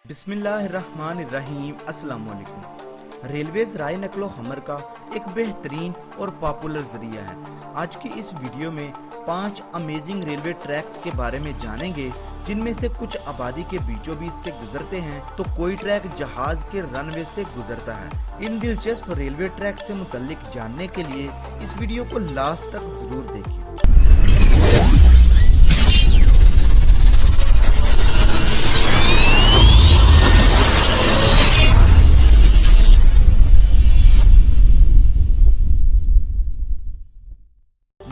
बिस्मिल्लाहिर्रहमानिर्रहीम। अस्सलाम वालेकुम। रेलवेज राय नकलो हमर का एक बेहतरीन और पॉपुलर जरिया है। आज की इस वीडियो में 5 अमेजिंग रेलवे ट्रैक्स के बारे में जानेंगे, जिनमें से कुछ आबादी के बीचों बीच से गुजरते हैं तो कोई ट्रैक जहाज के रनवे से गुजरता है। इन दिलचस्प रेलवे ट्रैक से मुतल्लिक जानने के लिए इस वीडियो को लास्ट तक जरूर देखिए।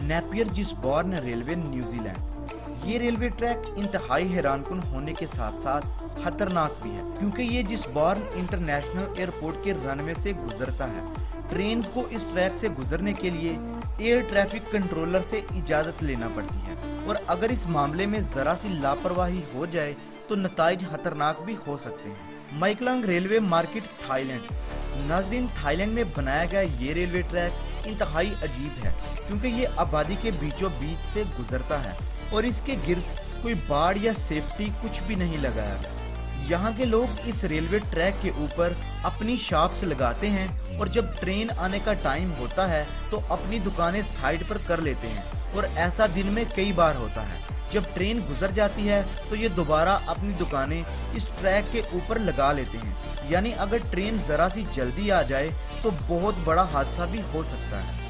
Napier Gisborne railway New Zealand. ये रेलवे ट्रैक इंतहाई हैरानकुन होने के साथ साथ खतरनाक भी है, क्योंकि ये जिसबॉर्न इंटरनेशनल एयरपोर्ट के रनवे से गुजरता है। ट्रेन को इस ट्रैक से गुजरने के लिए एयर ट्रैफिक कंट्रोलर से इजाजत लेना पड़ती है, और अगर इस मामले में जरा सी लापरवाही हो जाए तो नताइज खतरनाक भी हो सकते हैं। माइकलांग रेलवे मार्केट, थाईलैंड। नाजरीन, थाईलैंड में बनाया गया ये रेलवे ट्रैक इंतहाई अजीब है, क्योंकि ये आबादी के बीचों बीच से गुजरता है और इसके गिर्द कोई बाड़ या सेफ्टी कुछ भी नहीं लगाया गया। यहाँ के लोग इस रेलवे ट्रैक के ऊपर अपनी शॉप्स लगाते हैं, और जब ट्रेन आने का टाइम होता है तो अपनी दुकानें साइड पर कर लेते हैं, और ऐसा दिन में कई बार होता है। जब ट्रेन गुजर जाती है तो ये दोबारा अपनी दुकानें इस ट्रैक के ऊपर लगा लेते हैं। यानी अगर ट्रेन जरा सी जल्दी आ जाए तो बहुत बड़ा हादसा भी हो सकता है।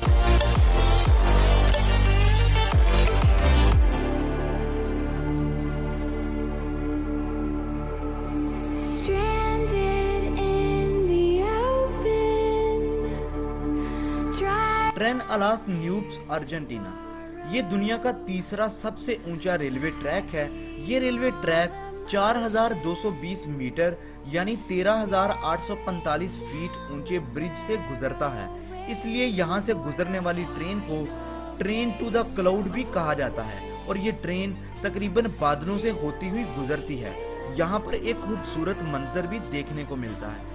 Train a las Nubes, Argentina. ये दुनिया का तीसरा सबसे ऊंचा रेलवे ट्रैक है। ये रेलवे ट्रैक 4220 मीटर यानी 13845 फीट ऊंचे ब्रिज से गुजरता है। इसलिए यहाँ से गुजरने वाली ट्रेन को ट्रेन टू द क्लाउड भी कहा जाता है, और ये ट्रेन तकरीबन बादलों से होती हुई गुजरती है। यहाँ पर एक खूबसूरत मंजर भी देखने को मिलता है।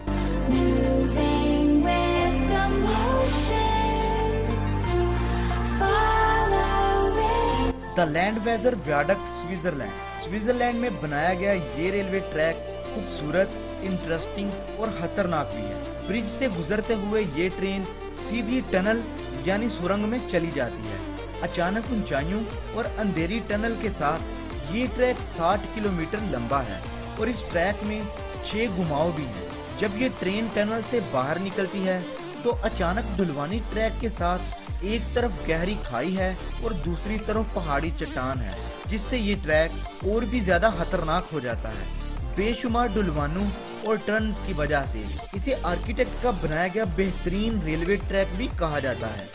The Landwasser viaduct, Switzerland. Switzerland में बनाया गया ये रेलवे ट्रैक खूबसूरत, इंटरेस्टिंग और खतरनाक भी है। ब्रिज से गुजरते हुए ये ट्रेन सीधी टनल यानी सुरंग में चली जाती है। अचानक ऊंचाइयों और अंधेरी टनल के साथ ये ट्रैक 60 किलोमीटर लंबा है, और इस ट्रैक में 6 घुमाव भी हैं। जब ये ट्रेन टनल से बाहर निकलती है तो अचानक ढुलवानी ट्रैक के साथ एक तरफ गहरी खाई है और दूसरी तरफ पहाड़ी चट्टान है, जिससे ये ट्रैक और भी ज्यादा खतरनाक हो जाता है। बेशुमार ढुलवानों और टर्न्स की वजह से इसे आर्किटेक्ट का बनाया गया बेहतरीन रेलवे ट्रैक भी कहा जाता है।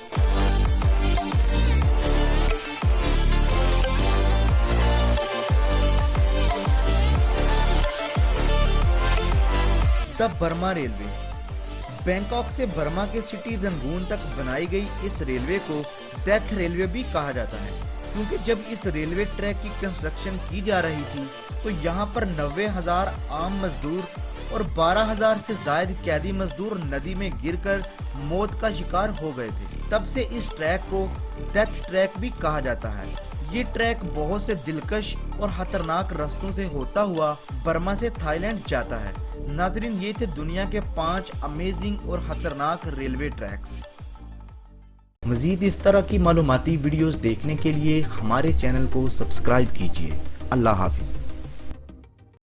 The Burma railway. बैंकॉक से बर्मा के सिटी रंगून तक बनाई गई इस रेलवे को डेथ रेलवे भी कहा जाता है, क्योंकि जब इस रेलवे ट्रैक की कंस्ट्रक्शन की जा रही थी तो यहाँ पर 90,000 आम मजदूर और 12,000 से ज्यादा कैदी मजदूर नदी में गिरकर मौत का शिकार हो गए थे। तब से इस ट्रैक को डेथ ट्रैक भी कहा जाता है। ये ट्रैक बहुत से दिलकश और खतरनाक रास्तों से होता हुआ बर्मा से थाईलैंड जाता है। नाजरीन, ये थे दुनिया के 5 अमेजिंग और खतरनाक रेलवे ट्रैक्स। मजीद इस तरह की मालूमाती वीडियोस देखने के लिए हमारे चैनल को सब्सक्राइब कीजिए। अल्लाह हाफिज।